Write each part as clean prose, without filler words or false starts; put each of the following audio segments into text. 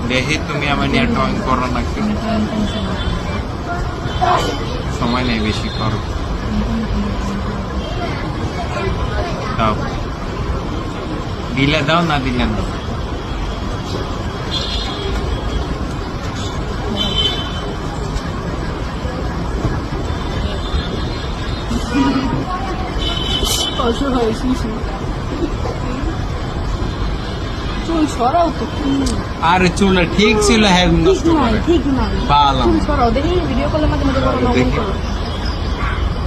দেখি তুমি আমার নিয়ে ড্রয়িং করো না কেন, সময় নেই বেশি, করো। দাও, দিলে দাও, না দিলে দাও। চুল সরাও তো, আরে চুল ঠিক ছিল, হ্যাঁ নষ্ট করে ঠিক না, পালাম। চুল সরাও, দেখি ভিডিও কলের মাঝে মাঝে করো, নকল করো।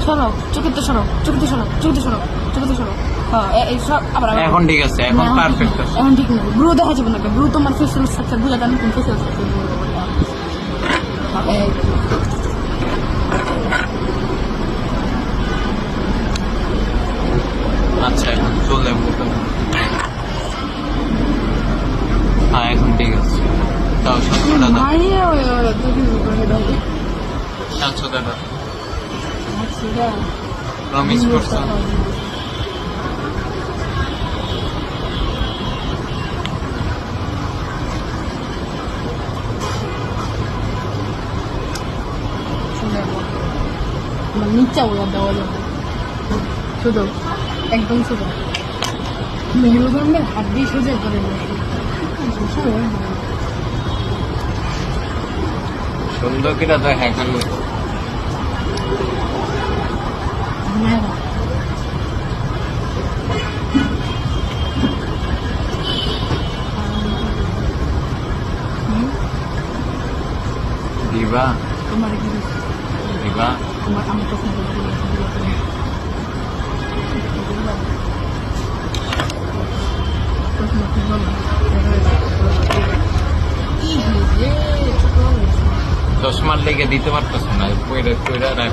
সরাও, চোখেতে সরাও, চোখেতে সরাও, চোখেতে সরাও, চোখেতে সরাও। হ্যাঁ, এই সব আবার আবার। এখন ঠিক আছে, এখন পারফেক্ট আছে। এখন ঠিক না, ব্রু দেখা যাবে না, ব্রু তোমার ফেসিয়াল স্ট্রাকচার বুঝা জানি, তুমি ফেসিয়াল স্ট্রাকচার আচ্ছা এখন চলে হ্যাঁ এখন ঠিক আছে। তাও 700 টাকা, 700 টাকা প্রমিস করছো। নিচা ওরা দেওয়া যাবে, শুধু একদম শুধু মেহরুগঞ্জের হাত দিয়ে সোজা করে সুন্দর কিনা তো হ্যাঁ করলো। দিবা তোমার দিবা তোমার আমি তখন চশমার লেগে দিতে পারতেছ না, কইরা কইরা রাখ।